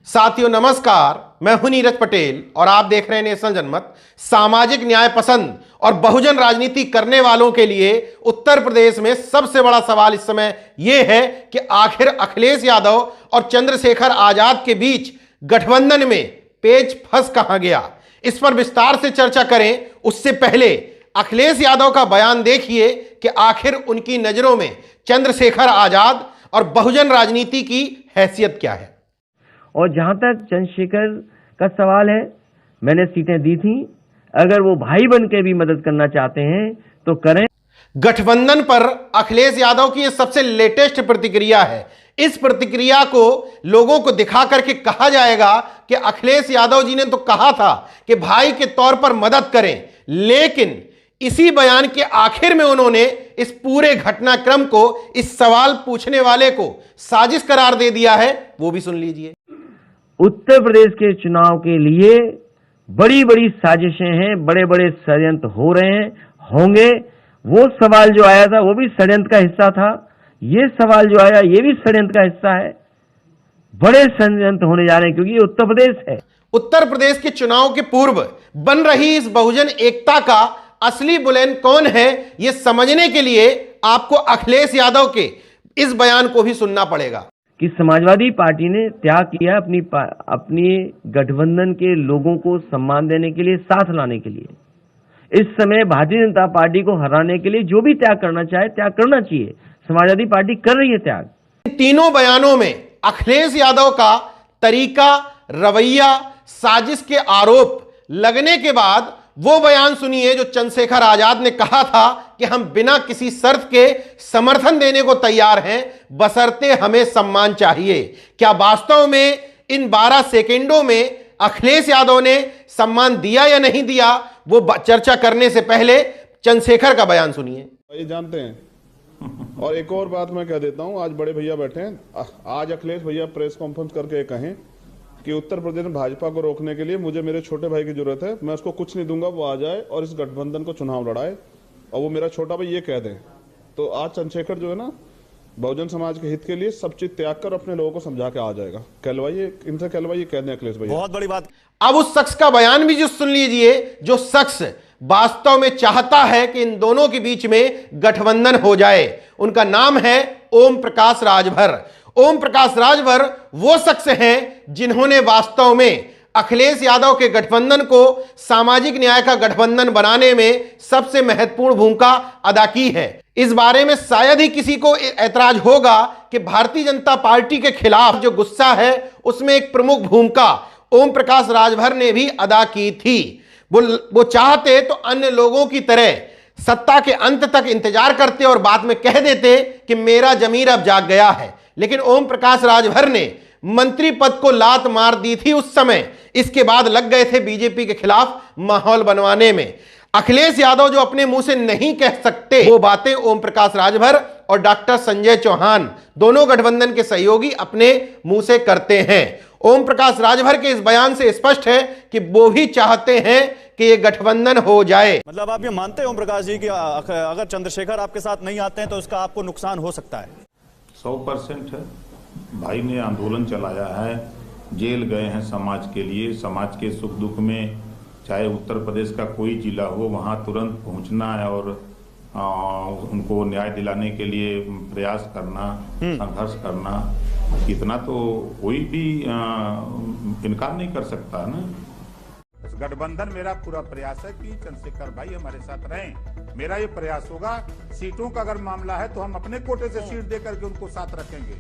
साथियों नमस्कार, मैं हूं नीरज पटेल और आप देख रहे हैं नेशनल जनमत। सामाजिक न्याय पसंद और बहुजन राजनीति करने वालों के लिए उत्तर प्रदेश में सबसे बड़ा सवाल इस समय यह है कि आखिर अखिलेश यादव और चंद्रशेखर आजाद के बीच गठबंधन में पेच फंस कहां गया। इस पर विस्तार से चर्चा करें उससे पहले अखिलेश यादव का बयान देखिए कि आखिर उनकी नजरों में चंद्रशेखर आजाद और बहुजन राजनीति की हैसियत क्या है। और जहां तक चंद्रशेखर का सवाल है, मैंने सीटें दी थी, अगर वो भाई बन के भी मदद करना चाहते हैं तो करें। गठबंधन पर अखिलेश यादव की यह सबसे लेटेस्ट प्रतिक्रिया है। इस प्रतिक्रिया को लोगों को दिखा करके कहा जाएगा कि अखिलेश यादव जी ने तो कहा था कि भाई के तौर पर मदद करें, लेकिन इसी बयान के आखिर में उन्होंने इस पूरे घटनाक्रम को, इस सवाल पूछने वाले को साजिश करार दे दिया है। वो भी सुन लीजिए। उत्तर प्रदेश के चुनाव के लिए बड़ी बड़ी साजिशें हैं, बड़े बड़े षड्यंत्र हो रहे हैं, होंगे। वो सवाल जो आया था वो भी षड्यंत्र का हिस्सा था, ये सवाल जो आया ये भी षड्यंत्र का हिस्सा है। बड़े षड्यंत्र होने जा रहे हैं क्योंकि ये उत्तर प्रदेश है। उत्तर प्रदेश के चुनाव के पूर्व बन रही इस बहुजन एकता का असली बुलेन कौन है, यह समझने के लिए आपको अखिलेश यादव के इस बयान को भी सुनना पड़ेगा कि समाजवादी पार्टी ने त्याग किया अपनी गठबंधन के लोगों को सम्मान देने के लिए, साथ लाने के लिए। इस समय भारतीय जनता पार्टी को हराने के लिए जो भी त्याग करना चाहे त्याग करना चाहिए। समाजवादी पार्टी कर रही है त्याग। इन तीनों बयानों में अखिलेश यादव का तरीका, रवैया, साजिश के आरोप लगने के बाद वो बयान सुनिए जो चंद्रशेखर आजाद ने कहा था कि हम बिना किसी शर्त के समर्थन देने को तैयार हैं, बशर्ते हमें सम्मान चाहिए। क्या वास्तव में इन 12 सेकेंडों में अखिलेश यादव ने सम्मान दिया या नहीं दिया, वो चर्चा करने से पहले चंद्रशेखर का बयान सुनिए। ये जानते हैं। और एक और बात मैं कह देता हूं, आज बड़े भैया बैठे हैं, आज अखिलेश भैया प्रेस कॉन्फ्रेंस करके कहें कि उत्तर प्रदेश में भाजपा को रोकने के लिए मुझे मेरे छोटे भाई की जरूरत है, मैं उसको कुछ नहीं दूंगा, वो आ जाए और इस गठबंधन को चुनाव लड़ाए, और वो मेरा छोटा भाई ये कह दें। तो आज चंद्रशेखर जो है ना, बहुजन समाज के हित के लिए सब चीज त्याग कर अपने लोगों को समझा के आ जाएगा। कहलवाइए, इनसे कहलवाइए, कह दें अखिलेश भैया। बहुत बड़ी बात। अब उस शख्स का बयान भी जो सुन लीजिए, जो शख्स वास्तव में चाहता है कि इन दोनों के बीच में गठबंधन हो जाए। उनका नाम है ओम प्रकाश राजभर। ओम प्रकाश राजभर वो शख्स हैं जिन्होंने वास्तव में अखिलेश यादव के गठबंधन को सामाजिक न्याय का गठबंधन बनाने में सबसे महत्वपूर्ण भूमिका अदा की है। इस बारे में शायद ही किसी को ऐतराज होगा कि भारतीय जनता पार्टी के खिलाफ जो गुस्सा है उसमें एक प्रमुख भूमिका ओम प्रकाश राजभर ने भी अदा की थी। वो चाहते तो अन्य लोगों की तरह सत्ता के अंत तक इंतजार करते और बाद में कह देते कि मेरा जमीर अब जाग गया है, लेकिन ओम प्रकाश राजभर ने मंत्री पद को लात मार दी थी उस समय। इसके बाद लग गए थे बीजेपी के खिलाफ माहौल बनवाने में। अखिलेश यादव जो अपने मुंह से नहीं कह सकते वो बातें ओम प्रकाश राजभर और डॉक्टर संजय चौहान, दोनों गठबंधन के सहयोगी, अपने मुंह से करते हैं। ओम प्रकाश राजभर के इस बयान से स्पष्ट है कि वो भी चाहते हैं कि ये गठबंधन हो जाए। मतलब आप ये मानते हैं ओम प्रकाश जी कि अगर चंद्रशेखर आपके साथ नहीं आते हैं तो इसका आपको नुकसान हो सकता है? 100% है। भाई ने आंदोलन चलाया है, जेल गए हैं समाज के लिए, समाज के सुख दुख में, चाहे उत्तर प्रदेश का कोई जिला हो, वहां तुरंत पहुंचना है और उनको न्याय दिलाने के लिए प्रयास करना, संघर्ष करना, इतना तो कोई भी इनकार नहीं कर सकता ना। गठबंधन मेरा पूरा प्रयास है कि चंद्रशेखर भाई हमारे साथ रहें। मेरा ये प्रयास होगा। सीटों का अगर मामला है तो हम अपने कोटे से सीट देकर के उनको साथ रखेंगे,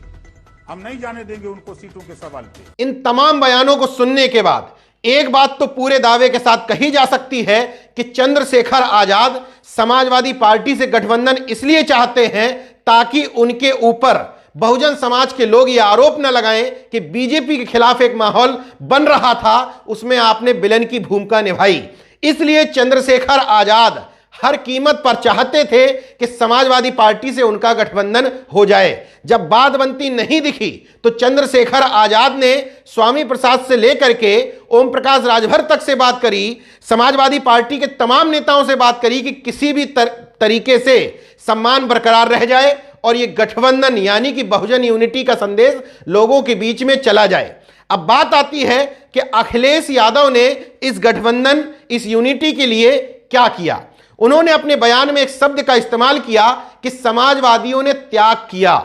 हम नहीं जाने देंगे उनको सीटों के सवाल पे। इन तमाम बयानों को सुनने के बाद एक बात तो पूरे दावे के साथ कही जा सकती है कि चंद्रशेखर आजाद समाजवादी पार्टी से गठबंधन इसलिए चाहते हैं ताकि उनके ऊपर बहुजन समाज के लोग ये आरोप न लगाएं कि बीजेपी के खिलाफ एक माहौल बन रहा था, उसमें आपने विलेन की भूमिका निभाई। इसलिए चंद्रशेखर आजाद हर कीमत पर चाहते थे कि समाजवादी पार्टी से उनका गठबंधन हो जाए। जब बात बनती नहीं दिखी तो चंद्रशेखर आजाद ने स्वामी प्रसाद से लेकर के ओम प्रकाश राजभर तक से बात करी, समाजवादी पार्टी के तमाम नेताओं से बात करी कि किसी भी तरीके से सम्मान बरकरार रह जाए और ये गठबंधन यानी कि बहुजन यूनिटी का संदेश लोगों के बीच में चला जाए। अब बात आती है कि अखिलेश यादव ने इस गठबंधन, इस यूनिटी के लिए क्या किया। उन्होंने अपने बयान में एक शब्द का इस्तेमाल किया कि समाजवादियों ने त्याग किया,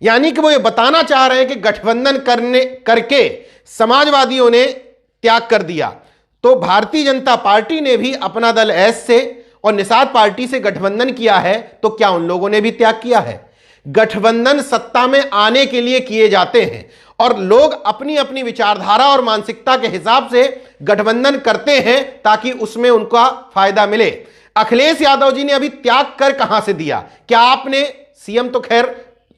यानी कि वो ये बताना चाह रहे हैं कि गठबंधन करके समाजवादियों ने त्याग कर दिया। तो भारतीय जनता पार्टी ने भी अपना दल एस से और निषाद पार्टी से गठबंधन किया है, तो क्या उन लोगों ने भी त्याग किया है? गठबंधन सत्ता में आने के लिए किए जाते हैं और लोग अपनी अपनी विचारधारा और मानसिकता के हिसाब से गठबंधन करते हैं ताकि उसमें उनका फायदा मिले। अखिलेश यादव जी ने अभी त्याग कर कहां से दिया? क्या आपने सीएम तो खैर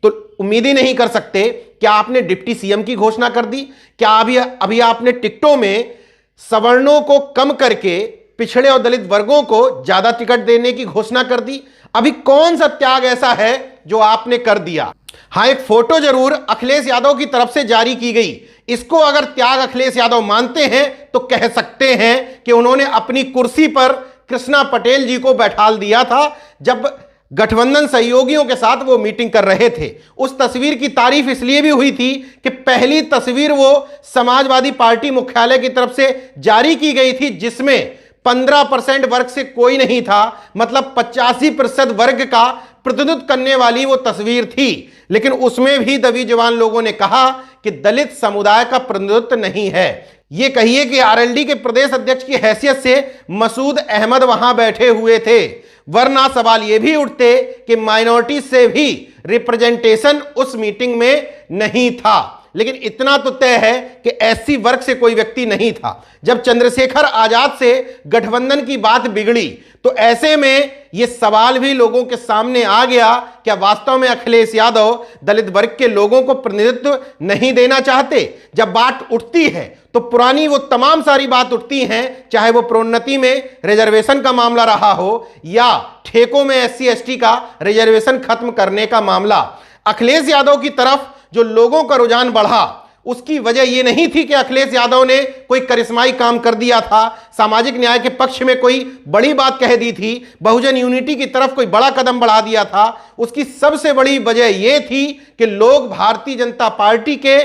तो उम्मीद ही नहीं कर सकते, क्या आपने डिप्टी सीएम की घोषणा कर दी? क्या अभी आपने टिकटों में सवर्णों को कम करके पिछड़े और दलित वर्गों को ज्यादा टिकट देने की घोषणा कर दी? अभी कौन सा त्याग ऐसा है जो आपने कर दिया? हां, एक फोटो जरूर अखिलेश यादव की तरफ से जारी की गई, इसको अगर त्याग अखिलेश यादव मानते हैं तो कह सकते हैं कि उन्होंने अपनी कुर्सी पर कृष्णा पटेल जी को बैठाल दिया था जब गठबंधन सहयोगियों के साथ वो मीटिंग कर रहे थे। उस तस्वीर की तारीफ इसलिए भी हुई थी कि पहली तस्वीर वो समाजवादी पार्टी मुख्यालय की तरफ से जारी की गई थी जिसमें 15% वर्ग से कोई नहीं था, मतलब 85% वर्ग का प्रतिनिधित्व करने वाली वो तस्वीर थी। लेकिन उसमें भी दबी जवान लोगों ने कहा कि दलित समुदाय का प्रतिनिधित्व नहीं है। ये कहिए कि आरएलडी के प्रदेश अध्यक्ष की हैसियत से मसूद अहमद वहां बैठे हुए थे, वरना सवाल ये भी उठते कि माइनॉरिटी से भी रिप्रेजेंटेशन उस मीटिंग में नहीं था। लेकिन इतना तो तय है कि एससी वर्ग से कोई व्यक्ति नहीं था। जब चंद्रशेखर आजाद से गठबंधन की बात बिगड़ी तो ऐसे में यह सवाल भी लोगों के सामने आ गया, क्या वास्तव में अखिलेश यादव दलित वर्ग के लोगों को प्रतिनिधित्व नहीं देना चाहते? जब बात उठती है तो पुरानी वो तमाम सारी बात उठती हैं, चाहे वो प्रोन्नति में रिजर्वेशन का मामला रहा हो या ठेकों में एससी एसटी का रिजर्वेशन खत्म करने का मामला। अखिलेश यादव की तरफ जो लोगों का रुझान बढ़ा उसकी वजह यह नहीं थी कि अखिलेश यादव ने कोई करिश्माई काम कर दिया था, सामाजिक न्याय के पक्ष में कोई बड़ी बात कह दी थी, बहुजन यूनिटी की तरफ कोई बड़ा कदम बढ़ा दिया था। उसकी सबसे बड़ी वजह यह थी कि लोग भारतीय जनता पार्टी के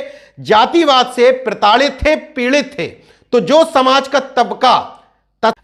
जातिवाद से प्रताड़ित थे, पीड़ित थे। तो जो समाज का तबका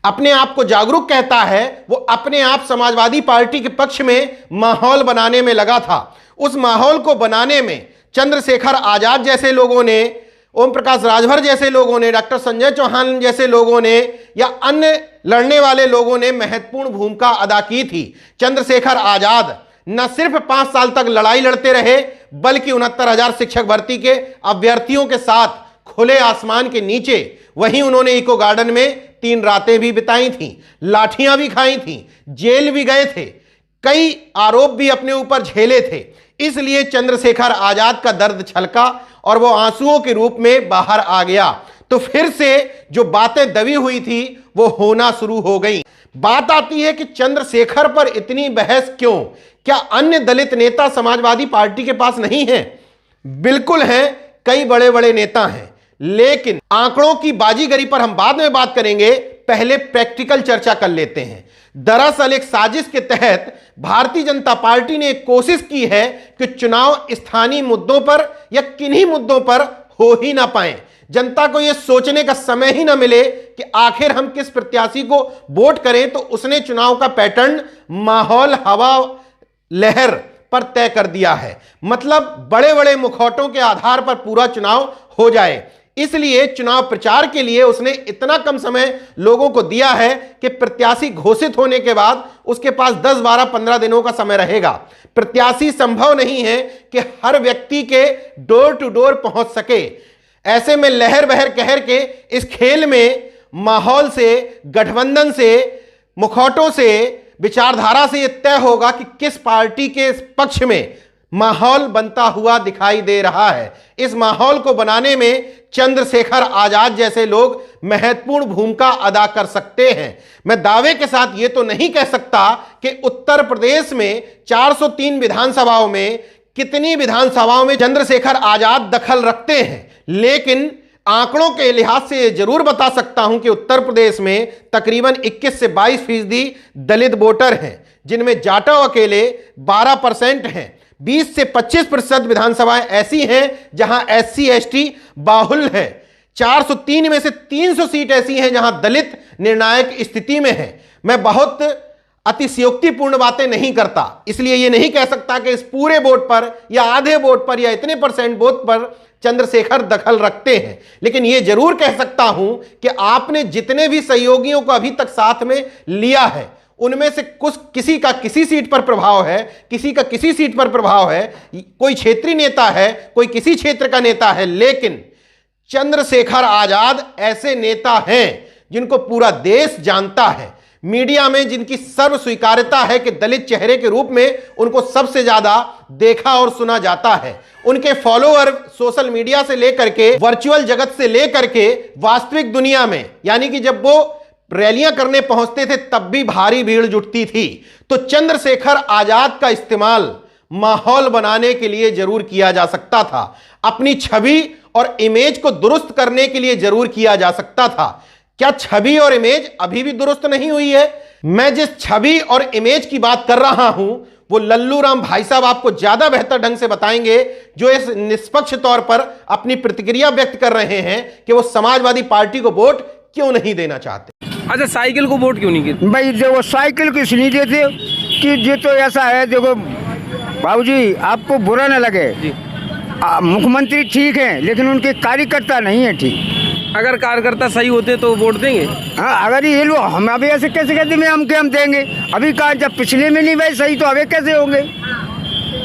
अपने आप को जागरूक कहता है वो अपने आप समाजवादी पार्टी के पक्ष में माहौल बनाने में लगा था। उस माहौल को बनाने में चंद्रशेखर आजाद जैसे लोगों ने, ओम प्रकाश राजभर जैसे लोगों ने, डॉक्टर संजय चौहान जैसे लोगों ने या अन्य लड़ने वाले लोगों ने महत्वपूर्ण भूमिका अदा की थी। चंद्रशेखर आजाद न सिर्फ 5 साल तक लड़ाई लड़ते रहे बल्कि 69,000 शिक्षक भर्ती के अभ्यर्थियों के साथ खुले आसमान के नीचे वहीं उन्होंने इको गार्डन में 3 रातें भी बिताई थीं, लाठियां भी खाई थीं, जेल भी गए थे, कई आरोप भी अपने ऊपर झेले थे। इसलिए चंद्रशेखर आजाद का दर्द छलका और वो आंसुओं के रूप में बाहर आ गया। तो फिर से जो बातें दबी हुई थी वो होना शुरू हो गई। बात आती है कि चंद्रशेखर पर इतनी बहस क्यों? क्या अन्य दलित नेता समाजवादी पार्टी के पास नहीं है? बिल्कुल हैं, कई बड़े बड़े नेता हैं, लेकिन आंकड़ों की बाजीगरी पर हम बाद में बात करेंगे, पहले प्रैक्टिकल चर्चा कर लेते हैं। दरअसल एक साजिश के तहत भारतीय जनता पार्टी ने एक कोशिश की है कि चुनाव स्थानीय मुद्दों पर या किन्हीं मुद्दों पर हो ही ना पाए, जनता को यह सोचने का समय ही ना मिले कि आखिर हम किस प्रत्याशी को वोट करें, तो उसने चुनाव का पैटर्न माहौल, हवा, लहर पर तय कर दिया है। मतलब बड़े बड़े मुखौटों के आधार पर पूरा चुनाव हो जाए। इसलिए चुनाव प्रचार के लिए उसने इतना कम समय लोगों को दिया है कि प्रत्याशी घोषित होने के बाद उसके पास 10, 12, 15 दिनों का समय रहेगा। प्रत्याशी संभव नहीं है कि हर व्यक्ति के डोर टू डोर पहुंच सके। ऐसे में लहर बहर कहर के इस खेल में माहौल से, गठबंधन से, मुखौटों से, विचारधारा से यह तय होगा कि किस पार्टी के पक्ष में माहौल बनता हुआ दिखाई दे रहा है। इस माहौल को बनाने में चंद्रशेखर आजाद जैसे लोग महत्वपूर्ण भूमिका अदा कर सकते हैं। मैं दावे के साथ यह तो नहीं कह सकता कि उत्तर प्रदेश में 403 विधानसभाओं में कितनी विधानसभाओं में चंद्रशेखर आजाद दखल रखते हैं, लेकिन आंकड़ों के लिहाज से जरूर बता सकता हूं कि उत्तर प्रदेश में तकरीबन 21 से 22% दलित वोटर हैं, जिनमें जाटव अकेले 12% हैं। 20 से 25% विधानसभाएं ऐसी हैं जहां SC ST बाहुल्य है। 403 में से 300 सीट ऐसी हैं जहां दलित निर्णायक स्थिति में है। मैं बहुत अतिशयोक्तिपूर्ण बातें नहीं करता, इसलिए यह नहीं कह सकता कि इस पूरे वोट पर या आधे वोट पर या इतने % वोट पर चंद्रशेखर दखल रखते हैं, लेकिन यह जरूर कह सकता हूं कि आपने जितने भी सहयोगियों को अभी तक साथ में लिया है उनमें से कुछ किसी का किसी सीट पर प्रभाव है, किसी का किसी सीट पर प्रभाव है, कोई क्षेत्रीय नेता है, कोई किसी क्षेत्र का नेता है, लेकिन चंद्रशेखर आजाद ऐसे नेता हैं जिनको पूरा देश जानता है। मीडिया में जिनकी सर्व स्वीकार्यता है कि दलित चेहरे के रूप में उनको सबसे ज्यादा देखा और सुना जाता है। उनके फॉलोअर सोशल मीडिया से लेकर के वर्चुअल जगत से लेकर के वास्तविक दुनिया में, यानी कि जब वो रैलियां करने पहुंचते थे तब भी भारी भीड़ जुटती थी। तो चंद्रशेखर आजाद का इस्तेमाल माहौल बनाने के लिए जरूर किया जा सकता था, अपनी छवि और इमेज को दुरुस्त करने के लिए जरूर किया जा सकता था। क्या छवि और इमेज अभी भी दुरुस्त नहीं हुई है? मैं जिस छवि और इमेज की बात कर रहा हूं वो लल्लू राम भाई साहब आपको ज्यादा बेहतर ढंग से बताएंगे, जो इस निष्पक्ष तौर पर अपनी प्रतिक्रिया व्यक्त कर रहे हैं कि वो समाजवादी पार्टी को वोट क्यों नहीं देना चाहते। अच्छा, साइकिल को वोट क्यों नहीं किए? भाई देखो साइकिल किस नहीं देते कि ये तो ऐसा है, देखो बाबूजी आपको बुरा न लगे, मुख्यमंत्री ठीक है लेकिन उनके कार्यकर्ता नहीं है ठीक। अगर कार्यकर्ता सही होते तो वोट देंगे? हाँ, अगर ये लोग हम अभी ऐसे कैसे कहते हम देंगे? अभी कहा जब पिछले में नहीं भाई सही तो अभी कैसे होंगे?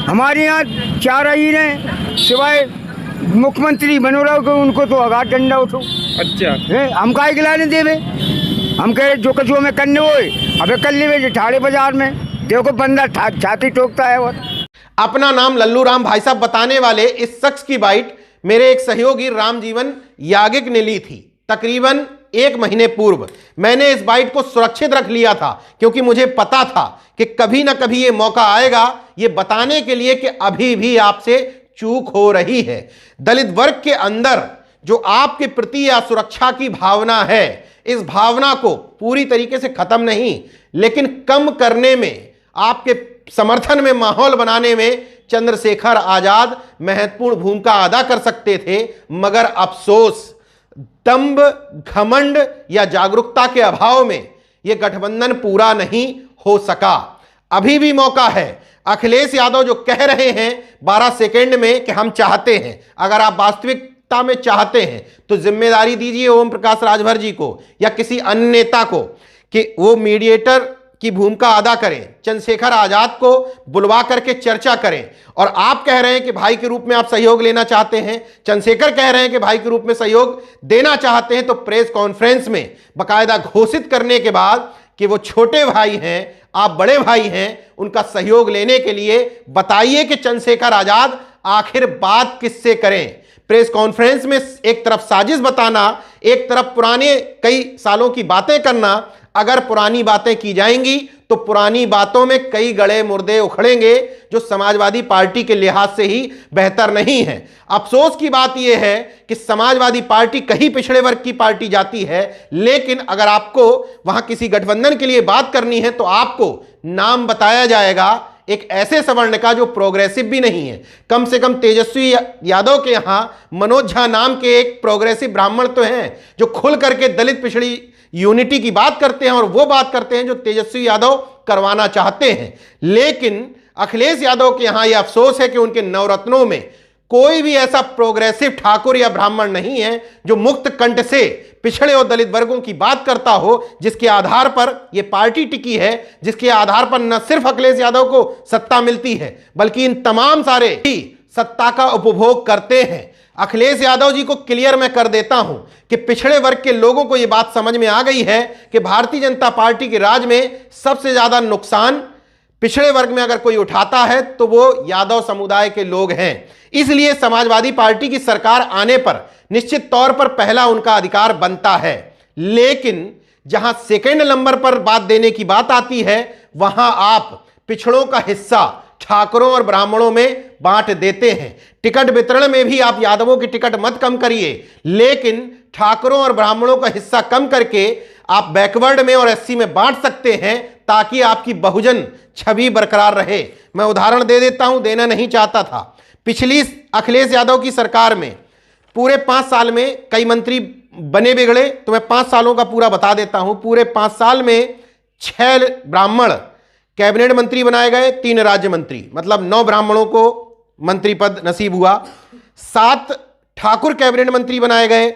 हमारे यहाँ 4 अहीर हैं सिवाय मुख्यमंत्री मनोहर को, उनको तो आगार डंडा उठो। अच्छा है, हम काहे गिलाने देवे? हम कह रहे जो कछु हमें करने हो अबे कर ले ठाड़े बाजार में, देखो बंदा छाती ठोकता है। और अपना नाम लल्लू राम भाई साहब बताने वाले इस शख्स की बाइट मेरे एक सहयोगी रामजीवन यागिक ने ली थी तकरीबन 1 महीने पूर्व। मैंने इस बाइट को सुरक्षित रख लिया था क्योंकि मुझे पता था कि कभी ना कभी ये मौका आएगा ये बताने के लिए कि अभी भी आपसे चूक हो रही है। दलित वर्ग के अंदर जो आपके प्रति या सुरक्षा की भावना है, इस भावना को पूरी तरीके से खत्म नहीं लेकिन कम करने में, आपके समर्थन में माहौल बनाने में चंद्रशेखर आजाद महत्वपूर्ण भूमिका अदा कर सकते थे। मगर अफसोस, दंभ, घमंड या जागरूकता के अभाव में यह गठबंधन पूरा नहीं हो सका। अभी भी मौका है। अखिलेश यादव जो कह रहे हैं 12 सेकंड में कि हम चाहते हैं, अगर आप वास्तविकता में चाहते हैं तो जिम्मेदारी दीजिए ओम प्रकाश राजभर जी को या किसी अन्य नेता को कि वो मीडिएटर की भूमिका अदा करें, चंद्रशेखर आजाद को बुलवा करके चर्चा करें। और आप कह रहे हैं कि भाई के रूप में आप सहयोग लेना चाहते हैं, चंद्रशेखर कह रहे हैं कि भाई के रूप में सहयोग देना चाहते हैं, तो प्रेस कॉन्फ्रेंस में बाकायदा घोषित करने के बाद कि वो छोटे भाई हैं, आप बड़े भाई हैं, उनका सहयोग लेने के लिए बताइए कि चंद्रशेखर आजाद आखिर बात किससे करें। प्रेस कॉन्फ्रेंस में एक तरफ साजिश बताना, एक तरफ पुराने कई सालों की बातें करना। अगर पुरानी बातें की जाएंगी तो पुरानी बातों में कई गड़े मुर्दे उखड़ेंगे जो समाजवादी पार्टी के लिहाज से ही बेहतर नहीं है। अफसोस की बात यह है कि समाजवादी पार्टी कहीं पिछड़े वर्ग की पार्टी जाती है, लेकिन अगर आपको वहां किसी गठबंधन के लिए बात करनी है तो आपको नाम बताया जाएगा एक ऐसे सवर्ण का जो प्रोग्रेसिव भी नहीं है। कम से कम तेजस्वी यादव के यहां मनोज झा नाम के एक प्रोग्रेसिव ब्राह्मण तो हैं जो खुल करके दलित पिछड़ी यूनिटी की बात करते हैं और वो बात करते हैं जो तेजस्वी यादव करवाना चाहते हैं। लेकिन अखिलेश यादव के यहां यह अफसोस है कि उनके नवरत्नों में कोई भी ऐसा प्रोग्रेसिव ठाकुर या ब्राह्मण नहीं है जो मुक्त कंठ से पिछड़े और दलित वर्गों की बात करता हो, जिसके आधार पर यह पार्टी टिकी है, जिसके आधार पर न सिर्फ अखिलेश यादव को सत्ता मिलती है बल्कि इन तमाम सारे ही सत्ता का उपभोग करते हैं। अखिलेश यादव जी को क्लियर मैं कर देता हूं कि पिछड़े वर्ग के लोगों को यह बात समझ में आ गई है कि भारतीय जनता पार्टी के राज में सबसे ज्यादा नुकसान पिछड़े वर्ग में अगर कोई उठाता है तो वो यादव समुदाय के लोग हैं। इसलिए समाजवादी पार्टी की सरकार आने पर निश्चित तौर पर पहला उनका अधिकार बनता है। लेकिन जहां सेकंड नंबर पर बात देने की बात आती है वहां आप पिछड़ों का हिस्सा ठाकुरों और ब्राह्मणों में बांट देते हैं। टिकट वितरण में भी आप यादवों की टिकट मत कम करिए, लेकिन ठाकुरों और ब्राह्मणों का हिस्सा कम करके आप बैकवर्ड में और एससी में बांट सकते हैं ताकि आपकी बहुजन छवि बरकरार रहे। मैं उदाहरण दे देता हूं, देना नहीं चाहता था। पिछली अखिलेश यादव की सरकार में पूरे 5 साल में कई मंत्री बने बिगड़े, तो मैं 5 सालों का पूरा बता देता हूं। पूरे 5 साल में 6 ब्राह्मण कैबिनेट मंत्री बनाए गए, 3 राज्य मंत्री, मतलब 9 ब्राह्मणों को मंत्री पद नसीब हुआ। 7 ठाकुर कैबिनेट मंत्री बनाए गए,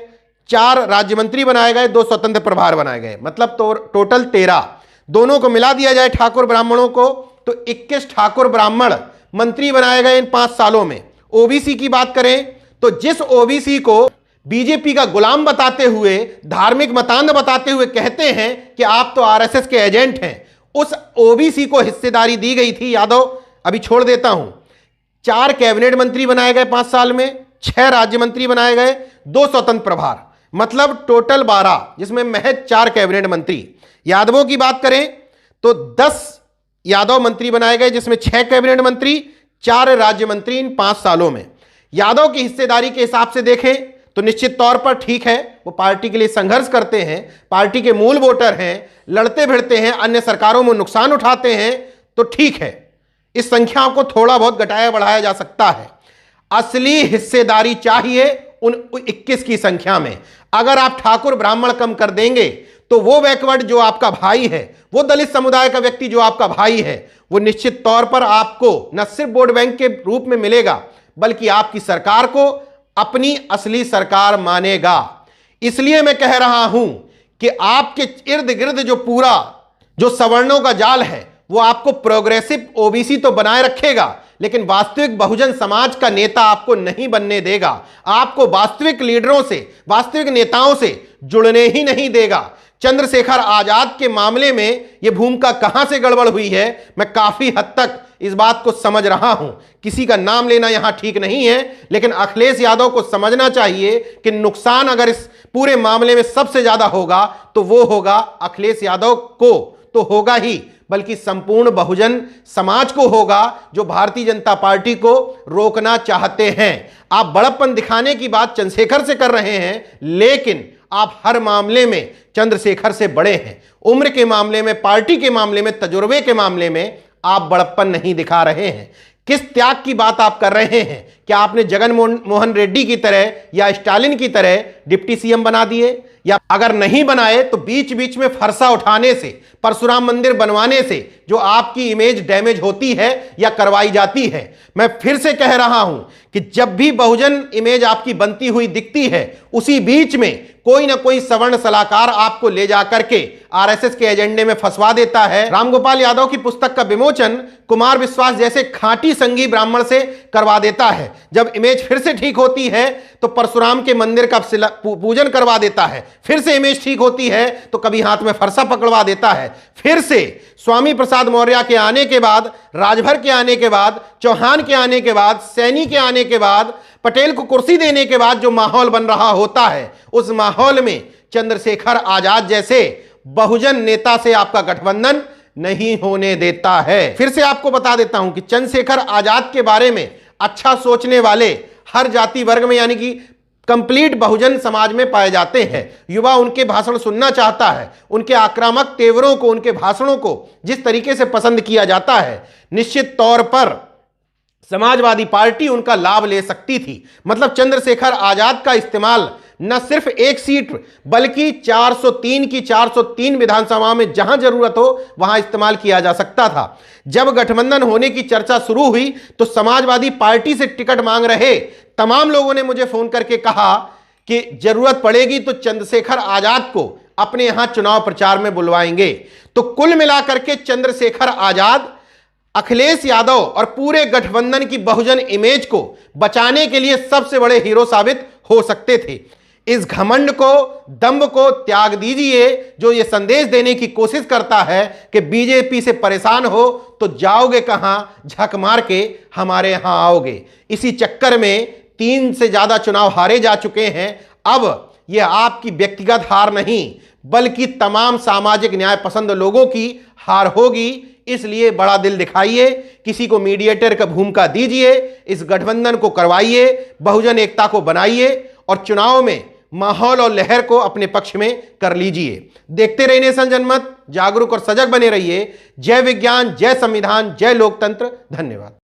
4 राज्य मंत्री बनाए गए, 2 स्वतंत्र प्रभार बनाए गए, मतलब तो टोटल 13। दोनों को मिला दिया जाए ठाकुर ब्राह्मणों को तो 21 ठाकुर ब्राह्मण मंत्री बनाए गए इन 5 सालों में। ओबीसी की बात करें तो जिस ओबीसी को बीजेपी का गुलाम बताते हुए, धार्मिक मतांध बताते हुए कहते हैं कि आप तो आरएसएस के एजेंट हैं, उस ओबीसी को हिस्सेदारी दी गई थी। यादव अभी छोड़ देता हूं। 4 कैबिनेट मंत्री बनाए गए 5 साल में, 6 राज्य मंत्री बनाए गए, 2 स्वतंत्र प्रभार, मतलब टोटल 12, जिसमें महज 4 कैबिनेट मंत्री। यादवों की बात करें तो 10 यादव मंत्री बनाए गए, जिसमें 6 कैबिनेट मंत्री, 4 राज्य मंत्री इन 5 सालों में। यादव की हिस्सेदारी के हिसाब से देखें तो निश्चित तौर पर ठीक है, वो पार्टी के लिए संघर्ष करते हैं, पार्टी के मूल वोटर हैं, लड़ते भिड़ते हैं, अन्य सरकारों में नुकसान उठाते हैं, तो ठीक है, इस संख्या को थोड़ा बहुत घटाया बढ़ाया जा सकता है। असली हिस्सेदारी चाहिए उन 21 की संख्या में। अगर आप ठाकुर ब्राह्मण कम कर देंगे तो वो बैकवर्ड जो आपका भाई है, वो दलित समुदाय का व्यक्ति जो आपका भाई है, वो निश्चित तौर पर आपको न सिर्फ वोट बैंक के रूप में मिलेगा, बल्कि आपकी सरकार को अपनी असली सरकार मानेगा। इसलिए मैं कह रहा हूं कि आपके इर्द गिर्द जो सवर्णों का जाल है, वो आपको प्रोग्रेसिव ओबीसी तो बनाए रखेगा, लेकिन वास्तविक बहुजन समाज का नेता आपको नहीं बनने देगा। आपको वास्तविक लीडरों से, वास्तविक नेताओं से जुड़ने ही नहीं देगा। चंद्रशेखर आजाद के मामले में यह भूमिका कहां से गड़बड़ हुई है, मैं काफी हद तक इस बात को समझ रहा हूं। किसी का नाम लेना यहां ठीक नहीं है, लेकिन अखिलेश यादव को समझना चाहिए कि नुकसान अगर इस पूरे मामले में सबसे ज्यादा होगा तो वो होगा अखिलेश यादव को तो होगा ही, बल्कि संपूर्ण बहुजन समाज को होगा, जो भारतीय जनता पार्टी को रोकना चाहते हैं। आप बड़प्पन दिखाने की बात चंद्रशेखर से कर रहे हैं, लेकिन आप हर मामले में चंद्रशेखर से बड़े हैं। उम्र के मामले में, पार्टी के मामले में, तजुर्बे के मामले में आप बड़प्पन नहीं दिखा रहे हैं। किस त्याग की बात आप कर रहे हैं? क्या आपने जगन मोहन रेड्डी की तरह या स्टालिन की तरह डिप्टी सीएम बना दिए? या अगर नहीं बनाए तो बीच बीच में फरसा उठाने से, परशुराम मंदिर बनवाने से जो आपकी इमेज डैमेज होती है या करवाई जाती है। मैं फिर से कह रहा हूं कि जब भी बहुजन इमेज आपकी बनती हुई दिखती है, उसी बीच में कोई ना कोई सवर्ण सलाहकार आपको ले जाकर के आरएसएस के एजेंडे में फंसवा देता है। रामगोपाल यादव की पुस्तक का विमोचन कुमार विश्वास जैसे खांटी संघी ब्राह्मण से करवा देता है। जब इमेज फिर से ठीक होती है तो परशुराम के मंदिर का पूजन करवा देता है। फिर से इमेज ठीक होती है तो कभी हाथ में फरसा पकड़वा देता है। फिर से स्वामी प्रसाद मौर्य के आने के बाद, राजभर के आने के बाद, चौहान के आने के बाद, सैनी के आने के बाद, पटेल को कुर्सी देने के बाद जो माहौल बन रहा होता है, उस माहौल में चंद्रशेखर आजाद जैसे बहुजन नेता से आपका गठबंधन नहीं होने देता है। फिर से आपको बता देता हूं कि चंद्रशेखर आजाद के बारे में अच्छा सोचने वाले हर जाति वर्ग में, यानी कि कंप्लीट बहुजन समाज में पाए जाते हैं। युवा उनके भाषण सुनना चाहता है, उनके आक्रामक तेवरों को, उनके भाषणों को जिस तरीके से पसंद किया जाता है, निश्चित तौर पर समाजवादी पार्टी उनका लाभ ले सकती थी। मतलब चंद्रशेखर आजाद का इस्तेमाल न सिर्फ एक सीट बल्कि 403 की 403 विधानसभा में जहां जरूरत हो वहां इस्तेमाल किया जा सकता था। जब गठबंधन होने की चर्चा शुरू हुई तो समाजवादी पार्टी से टिकट मांग रहे तमाम लोगों ने मुझे फोन करके कहा कि जरूरत पड़ेगी तो चंद्रशेखर आजाद को अपने यहां चुनाव प्रचार में बुलवाएंगे। तो कुल मिलाकर के चंद्रशेखर आजाद अखिलेश यादव और पूरे गठबंधन की बहुजन इमेज को बचाने के लिए सबसे बड़े हीरो साबित हो सकते थे। इस घमंड को, दंभ को त्याग दीजिए जो ये संदेश देने की कोशिश करता है कि बीजेपी से परेशान हो तो जाओगे कहां, झक मार के हमारे यहां आओगे। इसी चक्कर में 3 से ज्यादा चुनाव हारे जा चुके हैं। अब यह आपकी व्यक्तिगत हार नहीं बल्कि तमाम सामाजिक न्याय पसंद लोगों की हार होगी। इसलिए बड़ा दिल दिखाइए, किसी को मीडिएटर का भूमिका दीजिए, इस गठबंधन को करवाइए, बहुजन एकता को बनाइए और चुनाव में माहौल और लहर को अपने पक्ष में कर लीजिए। देखते रहिए नेशन जनमत, जागरूक और सजग बने रहिए। जय विज्ञान, जय संविधान, जय लोकतंत्र। धन्यवाद।